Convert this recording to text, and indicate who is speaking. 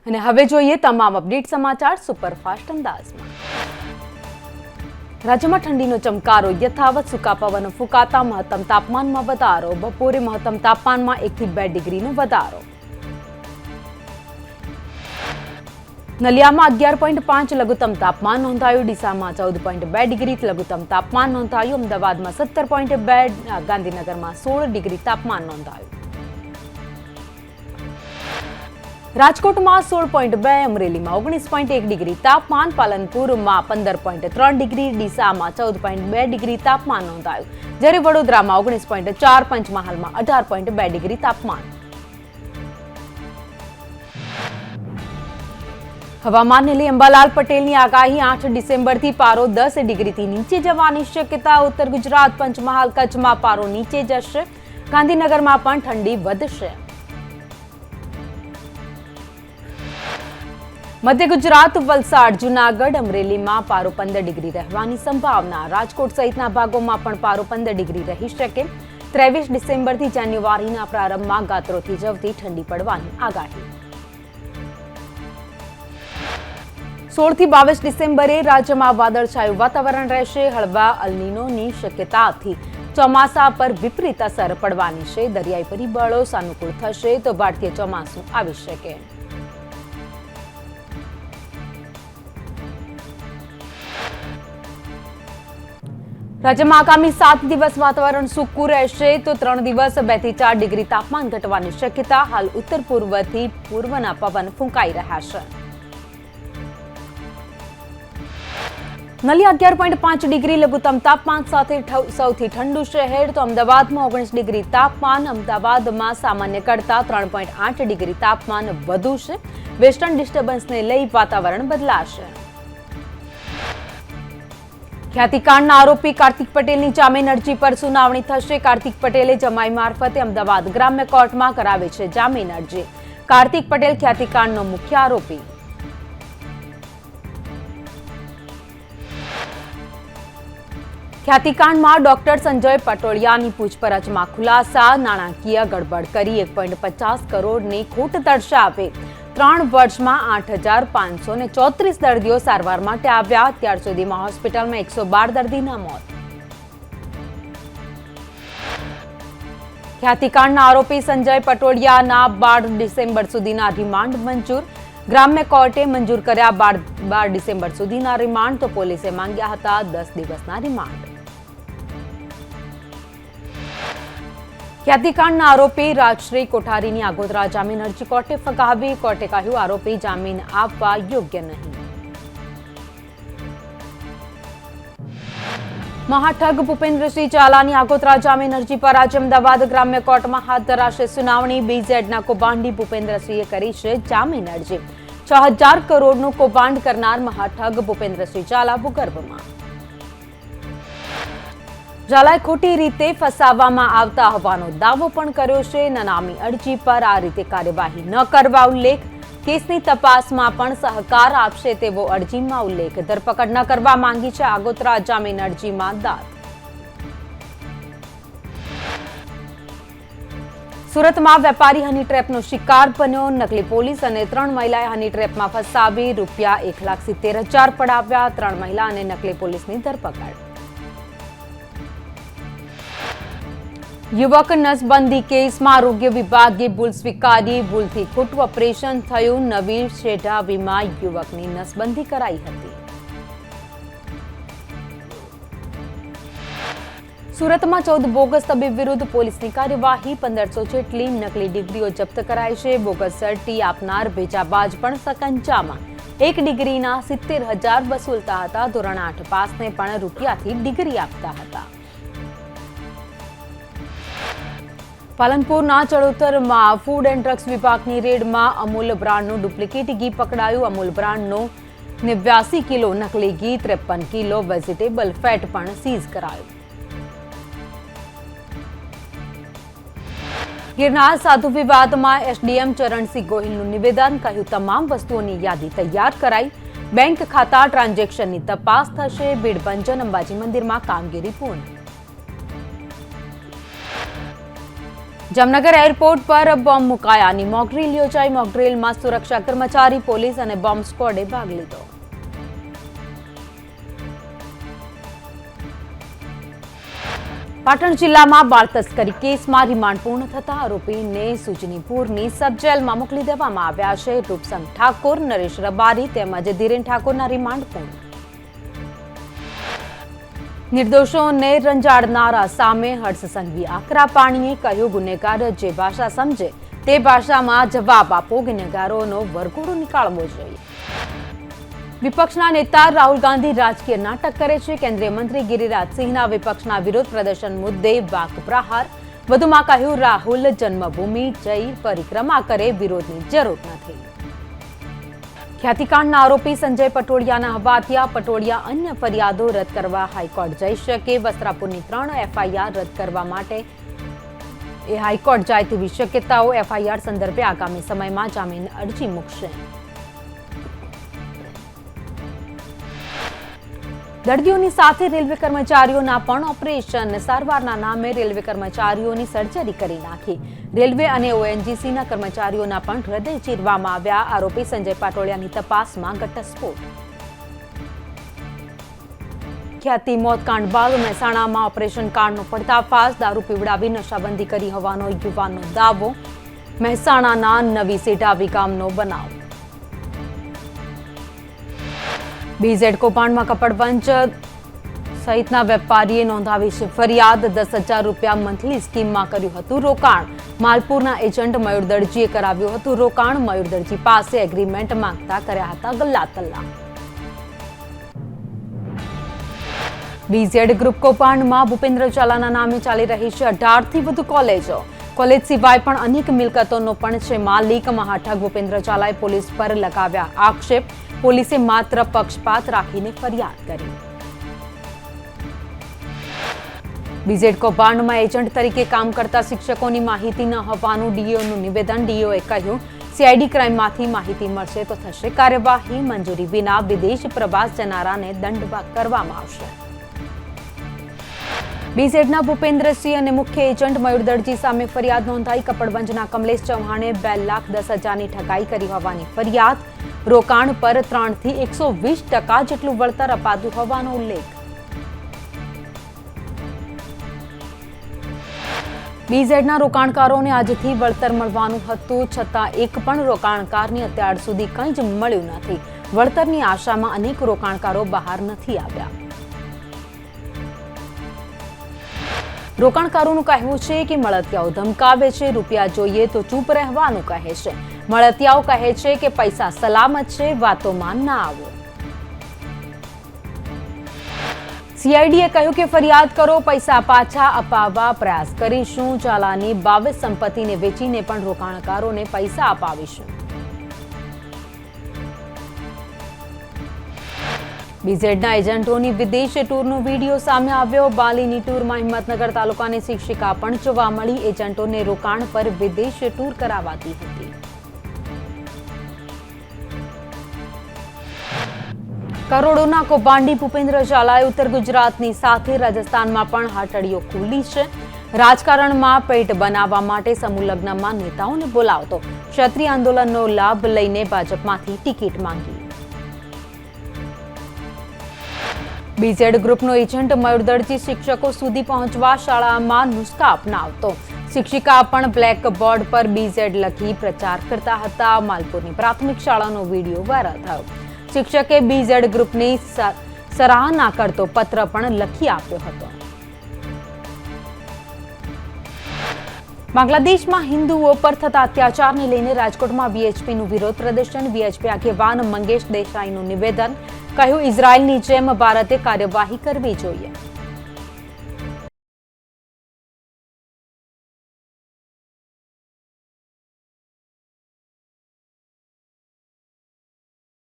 Speaker 1: અને હવે જોઈએ તમામ અપડેટ સમાચાર સુપરફાસ્ટ અંદાજમાં। રાજ્યમાં ઠંડીનો ચમકારો યથાવત, સૂકા પવનો ફૂંકાતા મહત્તમ તાપમાનમાં વધારો, બપોરે મહત્તમ તાપમાનમાં 1 થી 2 ડિગ્રીનો વધારો। નલિયામાં 11.5 લઘુત્તમ તાપમાન નોંધાયું, ડીસામાં 14.2 ડિગ્રી લઘુત્તમ તાપમાન નોંધાયું, અમદાવાદમાં 17.2, ગાંધીનગરમાં 16 ડિગ્રી તાપમાન નોંધાયું। રાજકોટમાં 16.2, અમરેલીમાં 19.1 ડિગ્રી તાપમાન, પાલનપુરમાં 15.3 ડિગ્રી, ડીસામાં 14.2 ડિગ્રી તાપમાન નોંધાયું, જ્યારે વડોદરામાં 19.4, પંચમહાલમાં 18.2 ડિગ્રી તાપમાન। હવામાનને લઈ અંબાલાલ પટેલની આગાહી, 8 ડિસેમ્બરથી પારો 10 ડિગ્રીથી નીચે જવાની શક્યતા। ઉત્તર ગુજરાત, પંચમહાલ, કચ્છમાં પારો નીચે જશે, ગાંધીનગરમાં પણ ઠંડી વધશે। મધ્ય ગુજરાત, વલસાડ, જૂનાગઢ, અમરેલીમાં પારો 15 ડિગ્રી રહેવાની સંભાવના। રાજકોટ સહિતના ભાગોમાં પણ પારો 15 ડિગ્રી રહી શકે। 23 ડિસેમ્બરથી જાન્યુઆરીના પ્રારંભમાં ગાત્રો થીજવતી ઠંડી પડવાની આગાહી। 16 થી 22 ડિસેમ્બરે રાજ્યમાં વાદળછાયું વાતાવરણ રહેશે। હળવા અલનીનોની શક્યતાથી ચોમાસા પર વિપરીત અસર પડવાની છે। દરિયાઈ પરિબળો સાનુકૂળ થશે તો ભારતીય ચોમાસું આવી શકે। રાજ્યમાં આગામી 7 દિવસ વાતાવરણ સૂકું રહેશે તો 3 દિવસ 2 થી 4 ડિગ્રી તાપમાન ઘટવાની શક્યતા। હાલ ઉત્તર પૂર્વથી પૂર્વના પવન ફૂંકાઈ રહ્યા છે। નલિયા 11.5 ડિગ્રી લઘુત્તમ તાપમાન સાથે સૌથી ઠંડુ શહેર તો અમદાવાદમાં 19 ડિગ્રી તાપમાન, અમદાવાદમાં સામાન્ય કરતા 3.8 ડિગ્રી તાપમાન વધુ છે। વેસ્ટર્ન ડિસ્ટર્બન્સને લઈ વાતાવરણ બદલાશે। ખ્યાતિકાંડના આરોપી કાર્તિક પટેલની જામીન અરજી પર સુનાવણી થશે। કાર્તિક પટેલે જમાઈ મારફતે અમદાવાદ ગ્રામ્ય કોર્ટમાં કરાવી છે જામીન અરજી। કાર્તિક પટેલ ખ્યાતિકાંડનો મુખ્ય આરોપી। ખ્યાતિકાંડમાં ડોક્ટર સંજય પટોળિયાની પૂછપરછમાં ખુલાસા, નાણાકીય ગડબડ કરી 1.50 કરોડની ખોટ દર્શાવે। 3 વર્ષમાં 8,534 દર્દીઓ સારવાર માટે આવ્યા। ત્યાર સુધીમાં હોસ્પિટલમાં 112 દર્દીના મોત। ખ્યાતિકાંડના આરોપી સંજય પટોળિયાના 12 ડિસેમ્બર સુધીના રિમાન્ડ મંજૂર। ગ્રામ્ય કોર્ટે મંજૂર કર્યા 12 ડિસેમ્બર સુધીના રિમાન્ડ તો પોલીસે માંગ્યા હતા 10 દિવસના રિમાન્ડ। ખ્યાતિકાંડના આરોપી રાજશ્રી કોઠારીની આગોતરા જામીન અરજી કોર્ટે ફગાવી। કોર્ટે કહ્યું આરોપી જામીન આપવા યોગ્ય નહીં। મહાઠગ ભૂપેન્દ્રસિંહ ઝાલાની આગોતરા જામીન અરજી પર આજે અમદાવાદ ગ્રામ્ય કોર્ટમાં હાથ ધરાશે સુનાવણી। BZના કૌભાંડી ભૂપેન્દ્રસિંહે કરી છે જામીન અરજી। 6000 કરોડનું કૌભાંડ કરનાર મહાઠગ ભૂપેન્દ્રસિંહ ઝાલા ભૂગર્ભમાં। ઝાલાએ ખોટી રીતે ફસાવવામાં આવતા હોવાનો દાવો પણ કર્યો છે। નનામી અરજી પર આ રીતે કાર્યવાહી ન કરવા ઉલ્લેખ। કેસની તપાસમાં પણ સહકાર આપશે તેવો અરજીમાં ઉલ્લેખ। ધરપકડ ન કરવા માંગી છે આગોતરા જામીન અરજીમાં દાદ। સુરતમાં વેપારી હની ટ્રેપનો શિકાર બન્યો। નકલી પોલીસ અને 3 મહિલાએ હની ટ્રેપમાં ફસાવી રૂપિયા 1,70,000 પડાવ્યા। 3 મહિલા અને નકલી પોલીસની ધરપકડ। યુવક નસબંધી કેસમાં આરોગ્ય વિભાગે ભૂલ સ્વીકારી। ભૂલથી ખોટું ઓપરેશન થયું। નવી શેઢાવીમાં યુવકની નસબંધી કરાઈ હતી। સુરતમાં 14 બોગસ તબીબ વિરુદ્ધ પોલીસની કાર્યવાહી। 1500 જેટલી નકલી ડિગ્રીઓ જપ્ત કરાઈ છે। બોગસ સર્ટી આપનાર ભેજાબાજ પણ સકંજામાં। 1 ડિગ્રીના 70,000 વસૂલતા હતા। ધોરણ 8 પાસને પણ રૂપિયાથી ડિગ્રી આપતા હતા। પાલનપુરના ચડોતરમાં ફૂડ એન્ડ ડ્રગ્સ વિભાગની રેડમાં અમૂલ બ્રાન્ડનું ડુપ્લિકેટ ઘી પકડાયું। અમૂલ બ્રાન્ડનું 89 કિલો નકલી ઘી, 53 કિલો વેજીટેબલ ફેટ પણ સીઝ કરાયું। ગિરનાર સાધુ વિવાદમાં એસડીએમ ચરણસિંહ ગોહિલનું નિવેદન, કહ્યું તમામ વસ્તુઓની યાદી તૈયાર કરાઈ। બેંક ખાતા ટ્રાન્ઝેક્શનની તપાસ થશે। જામનગર એરપોર્ટ પર બોમ્બ મુકાયાની મોકડ્રીલ યોજાઈ. મોકડ્રીલમાં સુરક્ષા કર્મચારી, પોલીસ અને બોમ્બ સ્ક્વોડે ભાગ લીધો. પાટણ જિલ્લામાં બાળ તસ્કરી કેસમાં રિમાન્ડ પૂર્ણ થતા આરોપીને સુજનીપુરની સબ જેલમાં મોકલી દેવામાં આવ્યા છે. રૂપસંગ ઠાકોર, નરેશ રબારી તેમજ ધીરેન ઠાકોરના રિમાન્ડ પૂર્ણ. નિર્દોષોને રંજાડનારા સામે હર્ષ સંઘવી આકરા પાણીએ કહ્યું, ગુનેગાર જે ભાષા સમજે તે ભાષામાં જવાબ આપો. ગુનેગારોનો વરઘોડો નીકાળવો જોઈએ. વિપક્ષના નેતા રાહુલ ગાંધી રાજકીય નાટક કરે છે. કેન્દ્રીય મંત્રી ગિરિરાજસિંહના વિપક્ષના વિરોધ પ્રદર્શન મુદ્દે વાક પ્રહાર. વધુમાં કહ્યું, રાહુલ જન્મભૂમિ જઈ પરિક્રમા કરે, વિરોધની જરૂર નથી. ખ્યાતિકાંડના આરોપી સંજય પટોડિયાના હવાતિયા. પટોડિયા અન્ય ફરિયાદો રદ કરવા હાઈકોર્ટ જઈ શકે. વસ્ત્રાપુરની 3 FIR રદ કરવા માટે હાઈકોર્ટ જાય તેવી શક્યતાઓ. FIR સંદર્ભે આગામી સમયમાં જામીન અરજી મૂકશે. દર્દીઓની સાથે રેલવે કર્મચારીઓના પણ ઓપરેશન. સારવારના નામે રેલવે કર્મચારીઓની સર્જરી કરી નાખી. રેલવે અને ONGCના કર્મચારીઓના પણ હૃદય ચીરવામાં આવ્યા. આરોપી સંજય પાટોડિયાની તપાસમાં ઘટસ્ફોટ. ખ્યાતિ મોતકાંડ બાદ મહેસાણામાં ઓપરેશન કાંડનો પર્દાફાશ. દારૂ પીવડાવી નશાબંધી કરી હોવાનો યુવાનનો દાવો. મહેસાણાના નવી સેઢાવી ગામનો બનાવ. BZ કૌભાંડમાં કપડવંચ સહિતના વેપારીએ નોંધાવી છે ફરિયાદ. 10,000 રૂપિયા મંથલી સ્કીમમાં કર્યું હતું રોકાણ. માલપુરના એજન્ટ મયુર દરજીએ કરાવ્યું હતું રોકાણ. મયુર દરજી પાસે એગ્રીમેન્ટ માંગતા કર્યા હતા ગલ્લાતલ્લા. BZ ગ્રુપ કૌભાંડમાં ભૂપેન્દ્ર ઝાલાના નામે ચાલી રહી છે 18થી વધુ કોલેજો. કોલેજ સિવાય પણ અનેક મિલકતોનો પણ છે માલિક. મહાઠગ ભૂપેન્દ્ર ઝાલાએ પોલીસ પર લગાવ્યા આક્ષેપ. પોલીસે માત્ર પક્ષપાત રાખીને ફરિયાદ કરી. BZ કૌભાંડમાં એજન્ટ તરીકે કામ કરતા શિક્ષકોની માહિતી ન હોવાનું DOનું નિવેદન. DOએ કહ્યું, CID ક્રાઇમમાંથી માહિતી મળશે તો થશે કાર્યવાહી. મંજૂરી વિના વિદેશ પ્રવાસ જનારાને દંડ કરવામાં આવશે. BZના ભૂપેન્દ્રસિંહ અને મુખ્ય એજન્ટ મયુર દરજી સામે ફરિયાદ નોંધાઈ. કપડવંજના કમલેશ ચૌહાણે 2,10,000ની ઠગાઈ કરી હોવાની ફરિયાદ. રોકાણ પર 3 થી 120% જેટલું વળતર અપાતું હોવાનો ઉલ્લેખ. BZના રોકાણકારોને આજથી વળતર મળવાનું હતું, છતાં એક પણ રોકાણકારને અત્યાર સુધી કંઈ જ મળ્યું નથી. વળતરની આશામાં અનેક રોકાણકારો બહાર નથી આવ્યા. રોકાણકારોનું કહેવું છે કે મળતિયાઓ ધમકાવે છે. રૂપિયા જોઈએ તો ચૂપ રહેવાનું કહે છે. મળતિયાઓ કહે છે કે પૈસા સલામત છે, વાતોમાં ના આવો. CIDએ કહ્યું કે ફરિયાદ કરો, પૈસા પાછા અપાવવા પ્રયાસ કરીશું. ઝાલાની 22 સંપત્તિને વેચીને પણ રોકાણકારોને પૈસા અપાવીશું. BZના એજન્ટોની વિદેશ ટૂરનો વિડીયો સામે આવ્યો. બાલીની ટૂરમાં હિંમતનગર તાલુકાની શિક્ષિકા પણ જોવા મળી. એજન્ટોને રોકાણ પર વિદેશ ટૂર કરાવાતી હતી. કરોડોના કૌભાંડી ભૂપેન્દ્ર ઝાલાએ ઉત્તર ગુજરાતની સાથે રાજસ્થાનમાં પણ હાટડીઓ ખોલી છે. રાજકારણમાં પેટ બનાવવા માટે સમૂહ લગ્નમાં નેતાઓને બોલાવતો. ક્ષત્રિય આંદોલનનો લાભ લઈને ભાજપમાંથી ટિકિટ માંગી. BZ ગ્રુપનો એજન્ટ મયુર દરજી શિક્ષકો સુધી પહોંચવા શાળામાં નુસ્ખા અપનાવતો. શિક્ષિકા પણ બ્લેક બોર્ડ પર BZ લખી પ્રચાર કરતા હતા. માલપુરની પ્રાથમિક શાળાનો વિડીયો વાયરલ થયો. શિક્ષકે BZ ગ્રુપની સરાહના કરતો પત્ર પણ લખી આપ્યો હતો. બાંગ્લાદેશમાં હિન્દુઓ પર થતા અત્યાચારને લઈને રાજકોટમાં VHPનું વિરોધ પ્રદર્શન. VHP આગેવાન મંગેશ દેસાઈનું નિવેદન. કહ્યું, ઇઝરાયલની જેમ ભારતે કાર્યવાહી કરવી જોઈએ.